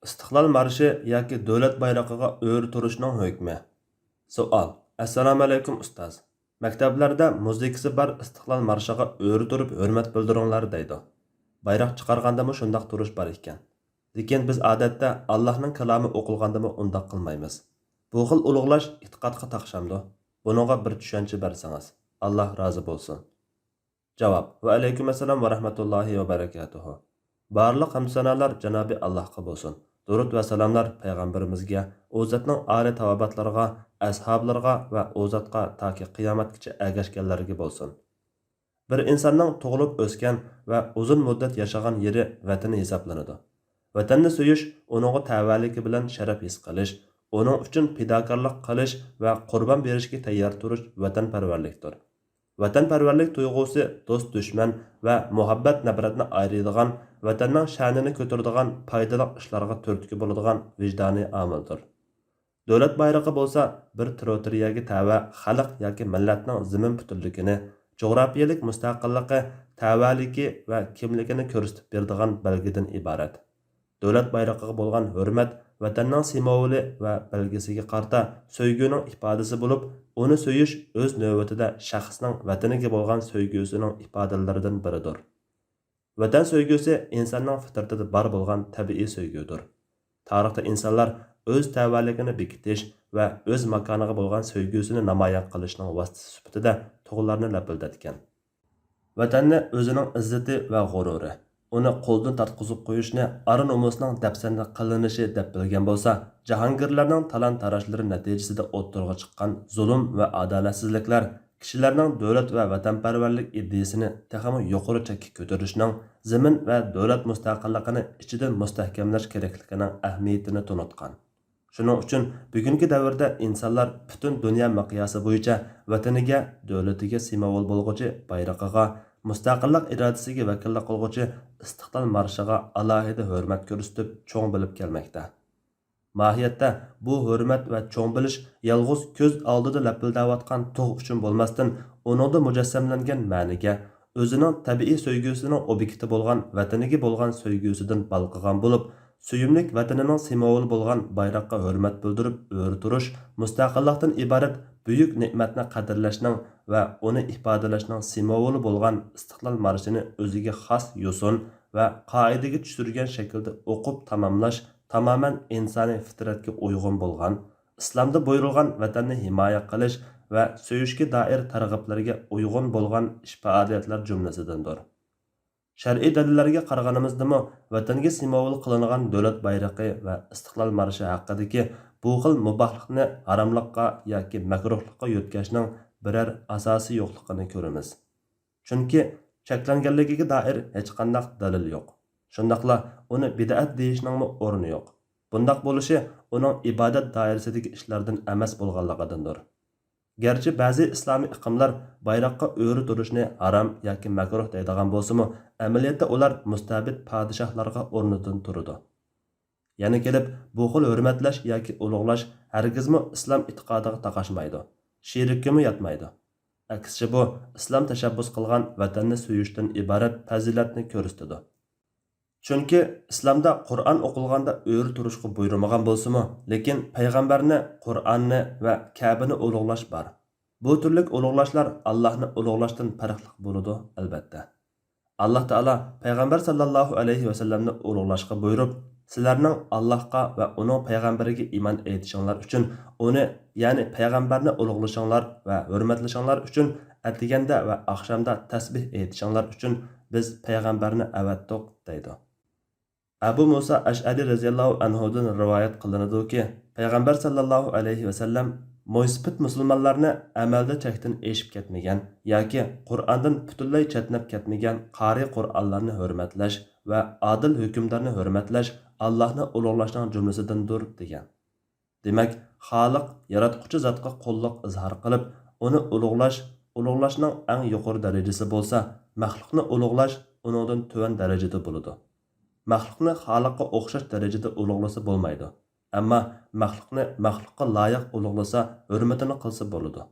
Istiqlol marshi yoki davlat bayrog'iga o'ri turishning hukmi. Savol. Assalomu alaykum ustoz. Maktablarda muzikasi bor istiqlol marshiga o'ri turib hurmat bildiringlar deydi. Bayroq chiqargandami shundoq turish bor ekan. Lekin biz odatda Allohning kalomi o'qilgandami undoq qilmaymiz. Bu xil ulug'lash e'tiqodga taqshamdi. Buningga bir tushuncha bersangiz. Alloh rozi bo'lsin. Javob. Va alaykum assalom va rahmatullohi va barakatuh. Barliq hamsanalar Janobi Allohga bo'lsin. Durud va salomlar payg'ambarimizga, o'zatning ali tavobatlarga, ashablarga va o'zatga toki qiyomatgacha ergashganlarga bo'lsin. Bir insonning tug'ilib o'sgan va uzun muddat yashagan yeri vatani hisoblanadi. Vatanni suyish, uningga tavalligi bilan sharaf his qilish, uning uchun fidokorlik qilish va qurbon berishga tayyor turish vatanparvarlikdir. Vatanparvarlik tuyg'usi do'st dushman va muhabbat nafratni ayiradigan, vatanning sha'nini ko'taradigan foydali ishlarga turtki bo'ladigan vijdoniy omildir. Davlat bayrog'i bo'lsa, bir territoriyaga tava xalq yoki millatning zimin butunligini, jo'grafiyalik mustaqilligi, tavalligi va kimligini ko'rsatib beradigan belgidan iborat. Davlat bayrog'iga bo'lgan hurmat vatanning simvoli va belgisiga qarta so'yguning ifodasi bo'lib, uni so'yish o'z navbatida shaxsning vataniga bo'lgan so'ygusining ifodalaridan biridir. Vatan so'ygusi insonning fitratida bor bo'lgan tabiiy so'ygudir. Tarixda insonlar o'z tavalligini bekitish va o'z makoniga bo'lgan so'ygusini namoyon qilishning vositasi sifatida tug'ularni lapildatgan. Vatanni o'zining izzati va g'ururi, uni qo'ldan tartqizib qo'yishni ar-nomusning dafsanda qilinishi deb bilgan bo'lsa, jahongirlarning talon-tarashlari natijasida o'ttirg'a chiqqan zulm va adolatsizliklar kishilarning davlat va vatanparvarlik ideyasini texmi yuqori chekka ko'tarishning, zamin va davlat mustaqilligini ichidan mustahkamlash kerakligining ahamiyatini tunutgan. Shuning uchun bugungi davrda insonlar butun dunyo miqyosi bo'yicha vataniga, davlatiga simvol bo'lg'uchi bayrog'iga, mustaqillik irodasiga vakillik qilg'uchi istiqlol marshiga alohida hurmat ko'rsatib, cho'ng bilib kelmoqda. Mohiyatda bu hurmat va cho'ng bilish yolg'iz ko'z oldida lapildayotgan tug' uchun bo'lmasdan, uningda mujassamlangan ma'niga, o'zining tabiiy so'ygusining obyekti bo'lgan vataniga bo'lgan so'ygusidan balqigan bo'lib, suyumlik vatanining simvoli bo'lgan bayroqqa hurmat bildirib o'ri turish mustaqillikdan iborat buyuk ne'matni qadrlashning va uni ifodalashning simvoli bo'lgan istiqlol marshini o'ziga xos yo'sin va qoidaga tushirgan shaklda o'qib tamomlash tamoman insoniy fitratga uyg'un bo'lgan, islomda buyurilgan vatanni himoya qilish va so'yishga doir targ'iblarga uyg'un bo'lgan ish-faoliyatlar jumlasidandir. Shar'iy dalillarga qaraganimizdami, vatanga simvol qilingan davlat bayrog'i va istiqlol marshi haqidagi bu xil mubohlikni haromlikqa yoki makruhlikqa yo'tkashning biror asosi yo'qligini ko'ramiz. Chunki cheklanganligiga doir hech qanday dalil yo'q. Shundaqla uni bid'at deyishning o'rni yo'q. Bundaq bo'lishi uning ibodat doirasidagi ishlardan emas bo'lganligidandir. Gerçi ba'zi islomiy iqimlar bayroqqa o'ri turishni harom yoki makruh deydigan bo'lsa-mu, amaliyotda ular mustabid podshohlarga o'rnidan turadi. Yana kelib, bu xil hurmatlash yoki ulug'lash hargizmi islom e'tiqodiga taqashmaydi. Shirkka yotmaydi. Aksicha bu islom tashabbus qilgan vatanni suyishdan iborat fazilatni ko'rsatadi. Chunki islomda Qur'on o'qilganda o'ri turishga buyurmagan bo'lsa-mu, lekin payg'ambarni, Qur'onni va Ka'bani ulug'lash bor. Bu turlik ulug'lashlar Allohni ulug'lashdan farqli bo'ladi albatta. Alloh taolo payg'ambar sallallohu alayhi va sallamni ulug'lashga buyurib, sizlarning Allohga va uning payg'ambariga iymon etishinglar uchun uni, ya'ni payg'ambarni ulug'lashinglar va hurmatlashinglar uchun atiganda va oqshomda tasbih etishinglar uchun biz payg'ambarni avatdiq deydi. Abu Musa Ash'ari radhiyallohu anhudan rivoyat qilinadiki, payg'ambar sallallohu alayhi va sallam mo'ysipit musulmonlarni amalda chekdan eshib ketmagan yoki Qur'ondan butunlay chetnab ketmagan qari Qur'onlarni hurmatlash va adil hukmdarni hurmatlash Allohni ulug'lashning jumlasidandir degan. Demak, Xoliq yaratquchi zotga qo'lliq izhor qilib, uni ulug'lashning eng yuqori darajasi bo'lsa, maxluqni ulug'lash uningdan tuvan darajada bo'ladi. Maxluqni Xoliqqa o'xshash darajada ulug'lasa bo'lmaydi. Ammo maxluqni maxluqqa loyiq ulug'lasa, hurmatini qilsa bo'ladi.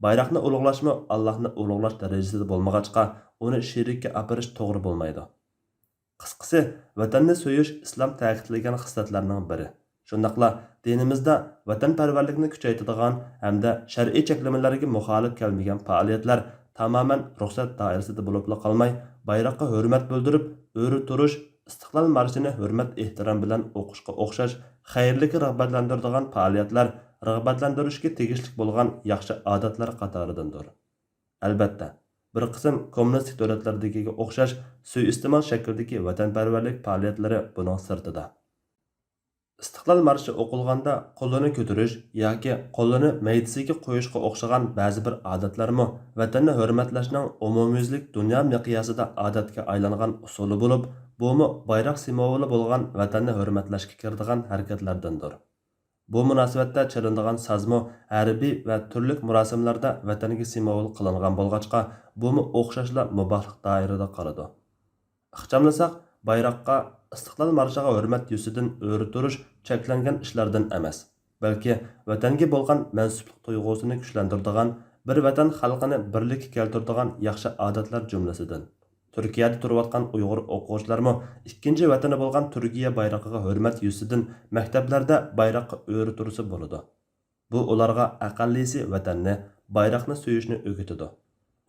Bayroqni ulug'lashmi Allohni ulug'lash darajasida bo'lmag'achqa, uni shirkka aparish to'g'ri bo'lmaydi. Qisqasi, vatanni so'yish islom ta'kidlagan xislatlarning biri. Shundaqla dinimizda vatanparvarlikni kuchaytiradigan hamda shar'iy cheklamalarga muxolif kelmagan faoliyatlar tamoman ruxsat doirasida bo'lib qolmay, bayroqqa hurmat bildirib, o'ri turish, istiqlol marshini hurmat ehtirom bilan o'qishga o'xshash xayrlikka rag'batlantiradigan faoliyatlar rag'batlantirishga tegishli bo'lgan yaxshi odatlar qatoridandir. Albatta, bir qism kommunistik davlatlardagiga o'xshash suiiste'mol shaklidagi vatanparvarlik faoliyatlari buning sirtida. Istiqlol marshi o'qilganda qo'lini ko'tarish yoki qo'lini maydasiga qo'yishga o'xshagan ba'zi bir odatlarmi vatanni hurmatlashning umumyuzlik dunyo miqyosida odatga aylangan usuli bo'lib, bumi bayroq simvoli bo'lgan vatanni hurmatlashga kiradigan harakatlardandir. Bu munosabatda chalinadigan sazmo harbiy va turli murosimlarda vatanga simvol qilingan bo'lg'achqa, bumi o'xshashla mubohlik doirada qoladi. Ixchamlasak, bayroqqa istiqlol marshiga hurmat yusidan o'ri turish cheklangan ishlardan emas, balki vatanga bo'lgan mansublik tuyg'usini kuchlantiradigan, bir vatan xalqini birlikka keltiradigan yaxshi odatlar jumlasidan. Turkiyada turayotgan Uyg'ur o'quvchilarmi ikkinchi vatani bo'lgan Turkiya bayroqiga hurmat yusidan maktablarda bayroqqa o'ri tursa bo'ladi. Bu ularga aqallisi vatanni, bayroqni suyishni o'rgatadi.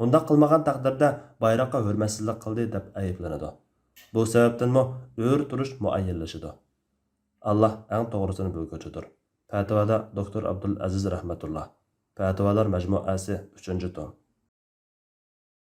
Unda qilmagan taqdirda bayroqqa hurmatsizlik qildi deb ayblanadi. Bu sababdanmi o'ri turish muayyanlashadi. Allah eng to'g'risini bilguchidir. Fatvoda Doktor Abdul Aziz rahmatulloh. Fatvolar majmuasi 3-tom.